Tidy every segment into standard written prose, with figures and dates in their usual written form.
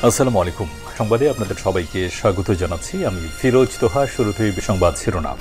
আসসালামু আলাইকুম। সংবাদে আপনাদের সবাইকে স্বাগত জানাচ্ছি। আমি ফিরোজ তোহা। শুরুতেই সংবাদ শিরোনাম।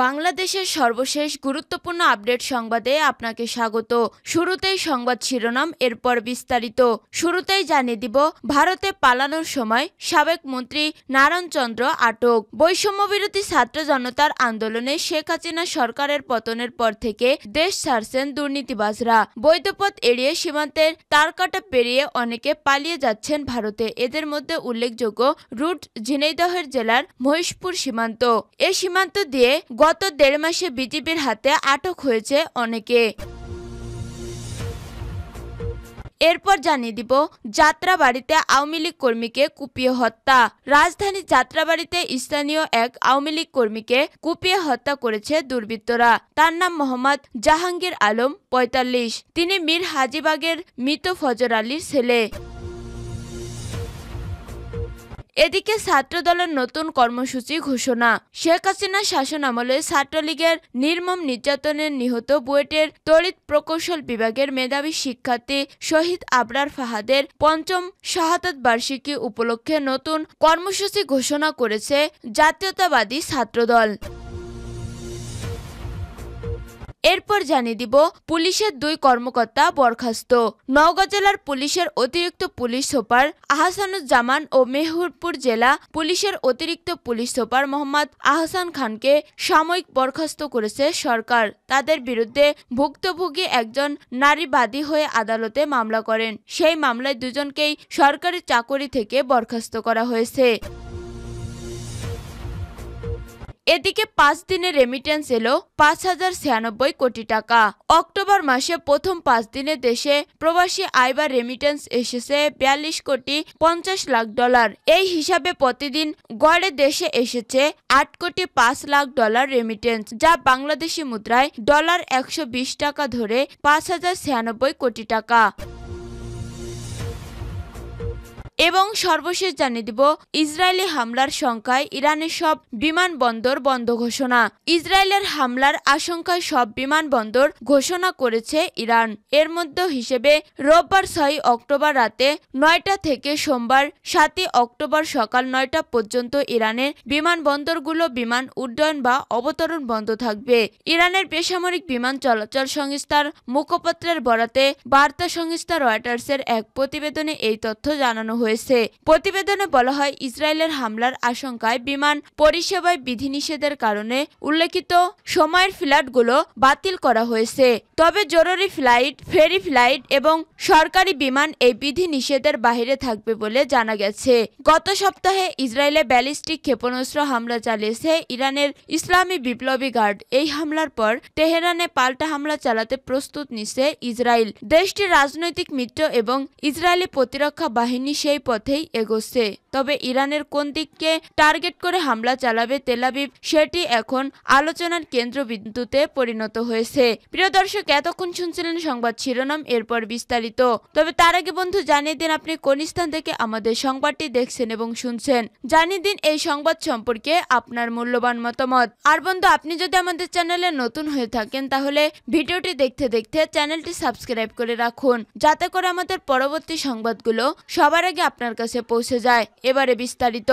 বাংলাদেশের সর্বশেষ গুরুত্বপূর্ণ আপডেট সংবাদে আপনাকে স্বাগত। শুরুতেই সংবাদ শিরোনাম, এরপর বিস্তারিত। শুরুতেই জানিয়ে দিব, ভারতে পালানোর সময় সাবেক মন্ত্রী নারায়ণ চন্দ্র আটক। বৈষম্যবিরোধী ছাত্র জনতার আন্দোলনে শেখ হাসিনা সরকারের পতনের পর থেকে দেশ ছাড়ছেন দুর্নীতিবাজরা। বৈধপথ এড়িয়ে সীমান্তের তারকাটা পেরিয়ে অনেকে পালিয়ে যাচ্ছেন ভারতে। এদের মধ্যে উল্লেখযোগ্য রুট ঝিনাইদহ জেলার মহেশপুর সীমান্ত। এই সীমান্ত দিয়ে গত ১.৫ মাসে বিজিবির হাতে আটক হয়েছে অনেকে। এরপর জানিয়ে দিব, যাত্রাবাড়িতে আওয়ামী লীগ কর্মীকে কুপিয়ে হত্যা। রাজধানী যাত্রাবাড়িতে স্থানীয় এক আওয়ামী লীগ কর্মীকে কুপিয়ে হত্যা করেছে দুর্বৃত্তরা। তার নাম মোহাম্মদ জাহাঙ্গীর আলম, ৪৫। তিনি মীর হাজিবাগের মৃত ফজর আলীর ছেলে। এদিকে ছাত্রদলের নতুন কর্মসূচি ঘোষণা। শেখ হাসিনা শাসনামলে ছাত্রলীগের নির্মম নির্যাতনে নিহত বুয়েটের তড়িৎ প্রকৌশল বিভাগের মেধাবী শিক্ষার্থী শহীদ আবরার ফাহাদের ৫ম শাহাদাত বার্ষিকী উপলক্ষে নতুন কর্মসূচি ঘোষণা করেছে জাতীয়তাবাদী ছাত্রদল। এরপর জানিয়ে দিব, পুলিশের ২ কর্মকর্তা বরখাস্ত। নওগাঁ জেলার পুলিশের অতিরিক্ত পুলিশ সুপার আহসানুজ্জামান ও মেহেরপুর জেলা পুলিশের অতিরিক্ত পুলিশ সুপার মোহাম্মদ আহসান খানকে সাময়িক বরখাস্ত করেছে সরকার। তাদের বিরুদ্ধে ভুক্তভোগী একজন নারী বাদী হয়ে আদালতে মামলা করেন। সেই মামলায় দুজনকেই সরকারি চাকরি থেকে বরখাস্ত করা হয়েছে। এদিকে ৫ দিনে রেমিটেন্স এলো ৫,০৯৬ কোটি টাকা। অক্টোবর মাসে প্রথম ৫ দিনে দেশে প্রবাসী আয় বা রেমিটেন্স এসেছে ৪২ কোটি ৫০ লাখ ডলার। এই হিসাবে প্রতিদিন গড়ে দেশে এসেছে ৮ কোটি ৫ লাখ ডলার রেমিটেন্স, যা বাংলাদেশি মুদ্রায় ডলার ১২০ টাকা ধরে ৫,০৯৬ কোটি টাকা। এবং সর্বশেষ জানিয়ে দিব, ইসরায়েলি হামলার সংখ্যায় ইরানের সব বিমানবন্দর বন্ধ ঘোষণা। ইসরায়েলের হামলার আশঙ্কায় সব বিমানবন্দর ঘোষণা করেছে ইরান। এর মধ্যে হিসেবে রোববার ৬ অক্টোবর রাতে ৯টা থেকে সোমবার ৭ অক্টোবর সকাল ৯টা পর্যন্ত ইরানের বিমানবন্দরগুলো বিমান উড্ডয়ন বা অবতরণ বন্ধ থাকবে। ইরানের বেসামরিক বিমান চলাচল সংস্থার মুখপাত্রের বরাতে বার্তা সংস্থা রয়টার্সের এক প্রতিবেদনে এই তথ্য জানানো হয়েছে। প্রতিবেদনে বলা হয়, ইসরায়েলের হামলার আশঙ্কায় বিমান পরিষেবায় বিধিনিষেধের কারণে উল্লেখিত সময়ের ফ্লাইটগুলো বাতিল করা হয়েছে। তবে জরুরি ফ্লাইট, ফেরি ফ্লাইট এবং সরকারি বিমান এই বিধিনিষেধের বাইরে থাকবে বলে জানা গেছে। গত সপ্তাহে ইসরায়েলে ব্যালিস্টিক ক্ষেপণাস্ত্র হামলা চালিয়েছে ইরানের ইসলামী বিপ্লবী গার্ড। এই হামলার পর তেহরানে পাল্টা হামলা চালাতে প্রস্তুত নিচ্ছে ইসরায়েল। দেশটির রাজনৈতিক মিত্র এবং ইসরায়েলি প্রতিরক্ষা বাহিনী সেই পথেই এগোচ্ছে। তবে ইরানের কোন দিককে টার্গেট করে হামলা চালাবে তেল আবিব, সেটি এখন আলোচনার কেন্দ্রবিন্দুতে পরিণত হয়েছে। প্রিয় দর্শক, এতক্ষণ শুনছিলেন সংবাদ শিরোনাম, এরপর বিস্তারিত। তবে তার আগে বন্ধু, জানিয়ে দিন আপনি কোন স্থান থেকে আমাদের সংবাদটি দেখছেন এবং শুনছেন। জানিয়ে দিন এই সংবাদ সম্পর্কে আপনার মূল্যবান মতামত। আর বন্ধু, আপনি যদি আমাদের চ্যানেলে নতুন হয়ে থাকেন তাহলে ভিডিওটি দেখতে দেখতে চ্যানেলটি সাবস্ক্রাইব করে রাখুন, যাতে করে আমাদের পরবর্তী সংবাদগুলো সবার আগে আপনার কাছে পৌঁছে যায়। এবারে বিস্তারিত।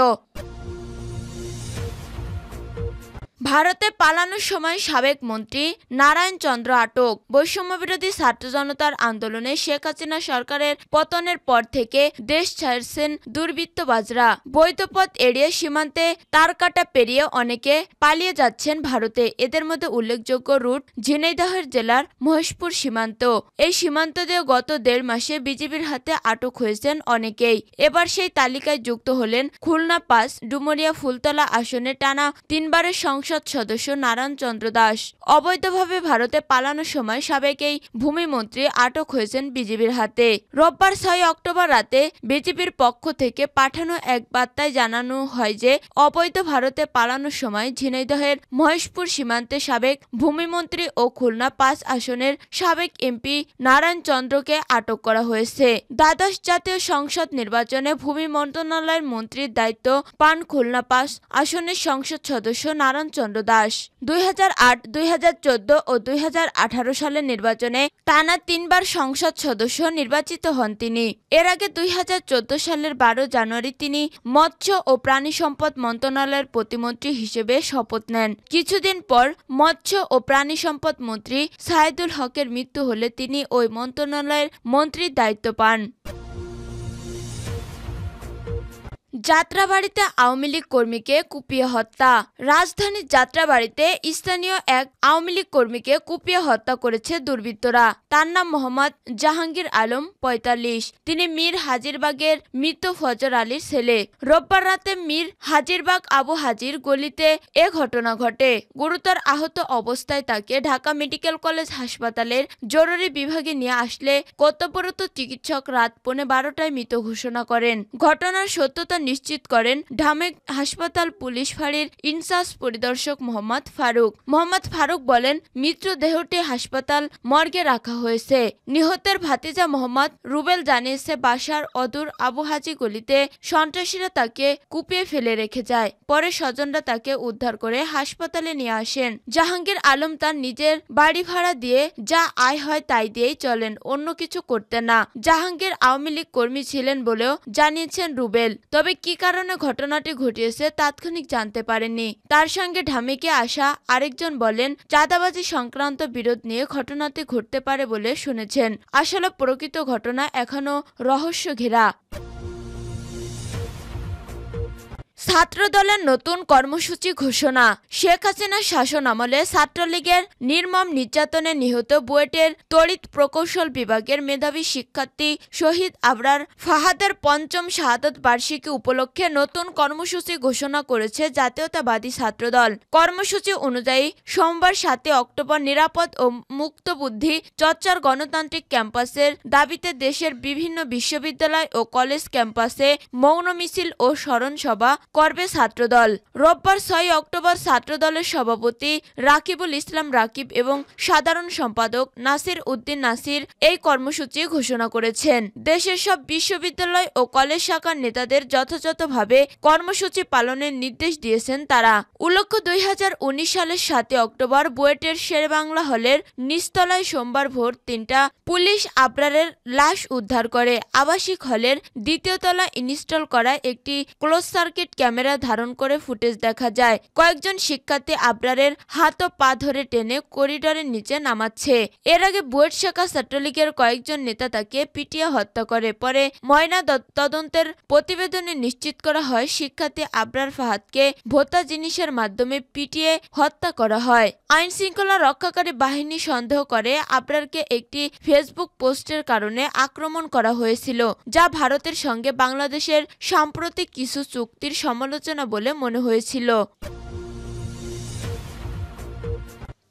ভারতে পালানোর সময় সাবেক মন্ত্রী নারায়ণ চন্দ্র আটক। বৈষম্যবিরোধী ছাত্র জনতার আন্দোলনে শেখ হাসিনা সরকারের পতনের পর থেকে দেশ ছাড়ছেন দুর্বৃত্তবাজরা। বৈধপথ এড়িয়ে সীমান্তে তারকাটা পেরিয়ে অনেকে পালিয়ে যাচ্ছেন ভারতে। এদের মধ্যে উল্লেখযোগ্য রুট ঝিনাইদহ জেলার মহেশপুর সীমান্ত। এই সীমান্ত দিয়ে গত ১.৫ মাসে বিজিবির হাতে আটক হয়েছেন অনেকেই। এবার সেই তালিকায় যুক্ত হলেন খুলনা ৫ ডুমুরিয়া ফুলতলা আসনে টানা ৩বারের সংসদ সদস্য নারায়ণ চন্দ্র দাস। অবৈধভাবে ভারতে পালানোর সময় সাবেক এই ভূমিমন্ত্রী আটক হয়েছেন বিজিবির হাতে। রোববার ৬ অক্টোবর রাতে বিজিবির পক্ষ থেকে পাঠানো এক বার্তায় জানানো হয় যে, অবৈধ ভারতে পালানোর সময় ঝিনাইদহের মহেশপুর সীমান্তে সাবেক ভূমিমন্ত্রী ও খুলনা ৫ আসনের সাবেক এমপি নারায়ণ চন্দ্রকে আটক করা হয়েছে। দ্বাদশ জাতীয় সংসদ নির্বাচনে ভূমি মন্ত্রণালয়ের মন্ত্রীর দায়িত্ব পান খুলনা ৫ আসনের সংসদ সদস্য নারায়ণ চন্দ্র দাস। 2008, 2014 ও 2018 সালের নির্বাচনে টানা 3 বার সংসদ সদস্য নির্বাচিত হন তিনি। এর আগে 2014 সালের 12 জানুয়ারি তিনি মৎস্য ও প্রাণী সম্পদ মন্ত্রণালয়ের প্রতিমন্ত্রী হিসেবে শপথ নেন। কিছুদিন পর মৎস্য ও প্রাণী সম্পদ মন্ত্রী সাইদুল হকের মৃত্যু হলে তিনি ওই মন্ত্রণালয়ের মন্ত্রীর দায়িত্ব পান। যাত্রাবাড়িতে আওয়ামী লীগ কর্মীকে কুপিয়ে হত্যা। রাজধানীর যাত্রাবাড়িতে স্থানীয় এক আওয়ামী লীগ কর্মীকে কুপিয়ে হত্যা করেছে দুর্বৃত্তরা। তার নাম মোহাম্মদ জাহাঙ্গীর আলম, 45। তিনি মীর হাজিরবাগের মৃত ফজর আলীর ছেলে। রোববার রাতে মীর হাজিরবাগ আবু হাজির গলিতে এ ঘটনা ঘটে। গুরুতর আহত অবস্থায় তাকে ঢাকা মেডিকেল কলেজ হাসপাতালের জরুরি বিভাগে নিয়ে আসলে কর্তব্যরত চিকিৎসক রাত 12:15টায় মৃত ঘোষণা করেন। ঘটনার সত্যতা নিশ্চিত করেন ঢামেক হাসপাতাল পুলিশ ফাঁড়ির ইনচার্জ পরিদর্শক মোহাম্মদ ফারুক। মোহাম্মদ ফারুক বলেন, মৃতদেহটি হাসপাতাল মর্গে রাখা হয়েছে। নিহতের ভাতিজা মোহাম্মদ রুবেল জানিয়েছে, বাসার অদূর আবু হাজি গলিতে সন্ত্রাসীরা তাকে কুপিয়ে ফেলে রেখে যায়। পরে স্বজনরা তাকে উদ্ধার করে হাসপাতালে নিয়ে আসেন। জাহাঙ্গীর আলম তার নিজের বাড়ি ভাড়া দিয়ে যা আয় হয় তাই দিয়েই চলেন, অন্য কিছু করতেন না। জাহাঙ্গীর আওয়ামী লীগ কর্মী ছিলেন বলেও জানিয়েছেন রুবেল। তবে কি কারণে ঘটনাটি ঘটিয়েছে তাৎক্ষণিক জানতে পারেননি। তার সঙ্গে ঢামেকে আসা আরেকজন বলেন, চাঁদাবাজি সংক্রান্ত বিরোধ নিয়ে ঘটনাটি ঘটতে পারে বলে শুনেছেন। আসলে প্রকৃত ঘটনা এখনো রহস্য ঘেরা। ছাত্রদলের নতুন কর্মসূচি ঘোষণা। শেখ হাসিনার শাসন আমলে ছাত্রলীগের নির্মম নির্যাতনে নিহত বুয়েটের তড়িৎ প্রকৌশল বিভাগের মেধাবী শিক্ষার্থী শহীদ আবরার ফাহাদের ৫ম শাহাদত বার্ষিকী উপলক্ষে নতুন কর্মসূচি ঘোষণা করেছে জাতীয়তাবাদী ছাত্রদল। কর্মসূচি অনুযায়ী সোমবার ৭ অক্টোবর নিরাপদ ও মুক্তবুদ্ধি চর্চার গণতান্ত্রিক ক্যাম্পাসের দাবিতে দেশের বিভিন্ন বিশ্ববিদ্যালয় ও কলেজ ক্যাম্পাসে মৌন মিছিল ও স্মরণ সভা করবে ছাত্রদল। রোববার ৬ অক্টোবর ছাত্রদলের সভাপতি রাকিবুল ইসলাম রাকিব এবং সাধারণ সম্পাদক নাসির উদ্দিন নাসির এই কর্মসূচি ঘোষণা করেছেন। দেশের সব বিশ্ববিদ্যালয় ও কলেজ শাখার নেতাদের যথাযথভাবে কর্মসূচি পালনের নির্দেশ দিয়েছেন তারা। উল্লেখ্য, ২০১৯ সালের ৭ অক্টোবর বুয়েটের শেরেবাংলা হলের নিচতলায় সোমবার ভোর ৩টা পুলিশ আবরারের লাশ উদ্ধার করে। আবাসিক হলের দ্বিতীয় তলা ইনস্টল করা একটি ক্লোজ সার্কিট ক্যামেরা ধারণ করে ফুটেজ দেখা যায়। কয়েকজন শিক্ষার্থী আবরারের হাত ও পা ধরে টেনে করিডোরের নিচে নামাচ্ছে। এর আগে বুয়েট শাখা ছাত্রলীগের কয়েকজন নেতা তাকে পিটিয়ে হত্যা করে। পরে ময়না তদন্তের প্রতিবেদনে নিশ্চিত করা হয়, শিক্ষার্থী আবরার ফাহাদকে ভোতা জিনিসের মাধ্যমে পিটিয়ে হত্যা করা হয়। আইন শৃঙ্খলা রক্ষাকারী বাহিনী সন্দেহ করে আবরারকে একটি ফেসবুক পোস্টের কারণে আক্রমণ করা হয়েছিল, যা ভারতের সঙ্গে বাংলাদেশের সাম্প্রতিক কিছু চুক্তির সমালোচনা বলে মনে হয়েছিল।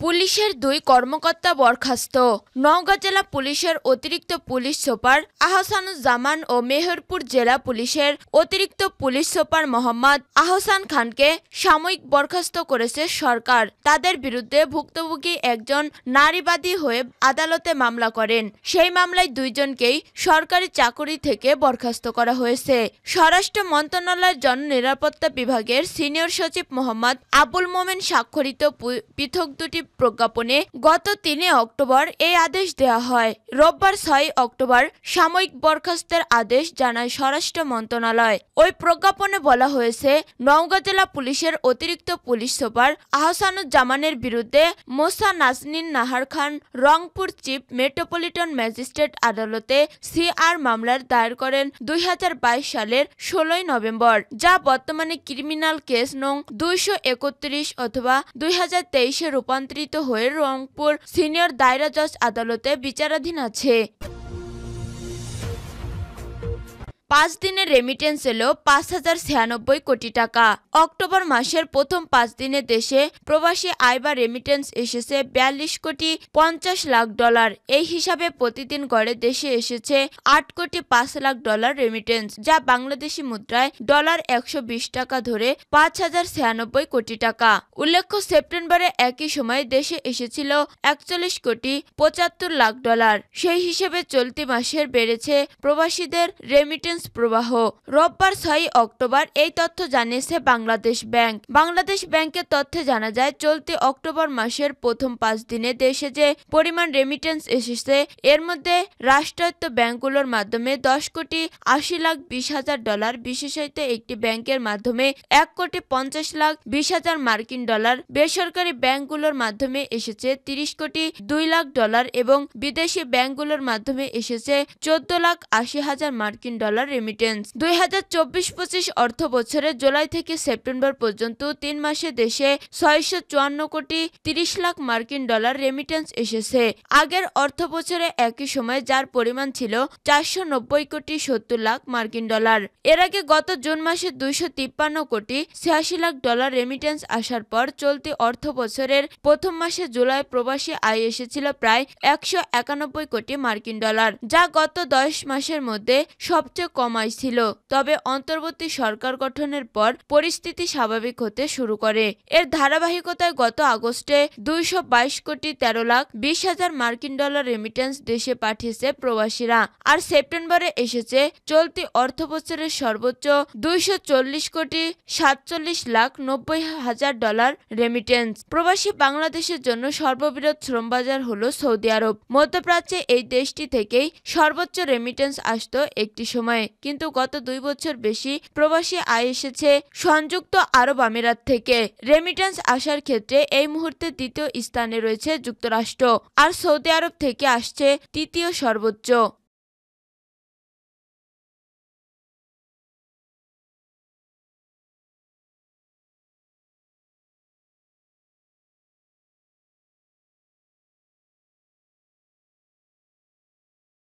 পুলিশের 2 কর্মকর্তা বরখাস্ত। নওগাঁ জেলা পুলিশের অতিরিক্ত পুলিশ সুপার আহসানুজ্জামান ও মেহেরপুর জেলা পুলিশের অতিরিক্ত পুলিশ সুপার মোহাম্মদ আহসান খানকে সাময়িক বরখাস্ত করেছে সরকার। তাদের বিরুদ্ধে ভুক্তভোগী একজন নারীবাদী হয়ে আদালতে মামলা করেন। সেই মামলায় 2 জনকেই সরকারি চাকরি থেকে বরখাস্ত করা হয়েছে। স্বরাষ্ট্র মন্ত্রণালয়ের জননিরাপত্তা বিভাগের সিনিয়র সচিব মোহাম্মদ আবুল মোমেন স্বাক্ষরিত পৃথক 2টি প্রজ্ঞাপনে গত 3 অক্টোবর এই আদেশ দেওয়া হয়। রোববার 6 অক্টোবর সাময়িক বরখাস্তের আদেশ জানায় স্বরাষ্ট্র মন্ত্রণালয়। ওই প্রজ্ঞাপনে বলা হয়েছে, নওগাঁ জেলা পুলিশের অতিরিক্ত পুলিশ সুপার আহসানুজ্জামানের বিরুদ্ধে মোসা নাজনীন নাহার খান রংপুর চিফ মেট্রোপলিটন ম্যাজিস্ট্রেট আদালতে সিআর মামলার দায়ের করেন 2022 সালের 16 নভেম্বর, যা বর্তমানে ক্রিমিনাল কেস নং 231 অথবা 2023-এ রূপান্তরিত হয়ে রংপুর সিনিয়র দায়রা জজ আদালতে বিচারাধীন আছে। 5 দিনের রেমিটেন্স এলো 5,096 কোটি টাকা। অক্টোবর মাসের প্রথম 5 দিনে দেশে প্রবাসী আয় বা রেমিটেন্স এসেছে 42 কোটি 50 লাখ ডলার। এই হিসাবে প্রতিদিন গড়ে দেশে এসেছে 8 কোটি 5 লাখ ডলার রেমিটেন্স, যা বাংলাদেশি মুদ্রায় ডলার 120 টাকা ধরে 5,096 কোটি টাকা। উল্লেখ্য, সেপ্টেম্বরে একই সময় দেশে এসেছিল 41 কোটি 75 লাখ ডলার। সেই হিসেবে চলতি মাসের বেড়েছে প্রবাসীদের রেমিটেন্স রেমিটেন্স প্রবাহ। রোববার 6 অক্টোবর এই তথ্য জানিয়েছে বাংলাদেশ ব্যাংক। বাংলাদেশ ব্যাংকের তথ্যে জানা যায়, চলতি অক্টোবর মাসের প্রথম 5 দিনে দেশে যে পরিমাণ রেমিটেন্স এসেছে, এর মধ্যে রাষ্ট্রায়ত্ত ব্যাংকগুলোর মাধ্যমে 10,80,20,000 $, বিশেষায়িত একটি ব্যাংকের মাধ্যমে 1,50,20,000 মার্কিন ডলার, বেসরকারি ব্যাংকগুলোর মাধ্যমে এসেছে 30,02,00,000 $, এবং বিদেশি ব্যাংকগুলোর মাধ্যমে এসেছে 14,80,000 মার্কিন ডলার রেমিটেন্স। 2024-25 অর্থ বছরে জুলাই থেকে সেপ্টেম্বর পর্যন্ত 3 মাসে দেশে 654,30,00,000 মার্কিন ডলার রেমিটেন্স এসেছে। আগের অর্থ বছরে একই সময় যার পরিমাণ ছিল 490,70,00,000 মার্কিন ডলার। এর আগে গত জুন মাসে 253,86,00,000 $, রেমিটেন্স আসার পর চলতি অর্থ বছরের প্রথম মাসে জুলাই প্রবাসী আয় এসেছিল প্রায় 191 কোটি মার্কিন ডলার, যা গত 10 মাসের মধ্যে সবচেয়ে কম আয় ছিল। তবে অন্তর্বর্তী সরকার গঠনের পর পরিস্থিতি স্বাভাবিক হতে শুরু করে। এর ধারাবাহিকতায় গত আগস্টে 222,13,20,000 মার্কিন ডলার রেমিটেন্স দেশে পাঠিয়েছে প্রবাসীরা, আর সেপ্টেম্বরে এসেছে চলতি অর্থ বছরের সর্বোচ্চ 240,47,90,000 $, রেমিটেন্স। প্রবাসী বাংলাদেশের জন্য সর্ববৃহৎ শ্রমবাজার হলো সৌদি আরব। মধ্যপ্রাচ্যে এই দেশটি থেকেই সর্বোচ্চ রেমিটেন্স আসত একটি সময়ে, কিন্তু গত 2 বছর বেশি প্রবাসী আয় এসেছে সংযুক্ত আরব আমিরাত থেকে। রেমিটেন্স আসার ক্ষেত্রে এই মুহূর্তে দ্বিতীয় স্থানে রয়েছে যুক্তরাষ্ট্র, আর সৌদি আরব থেকে আসছে তৃতীয় সর্বোচ্চ।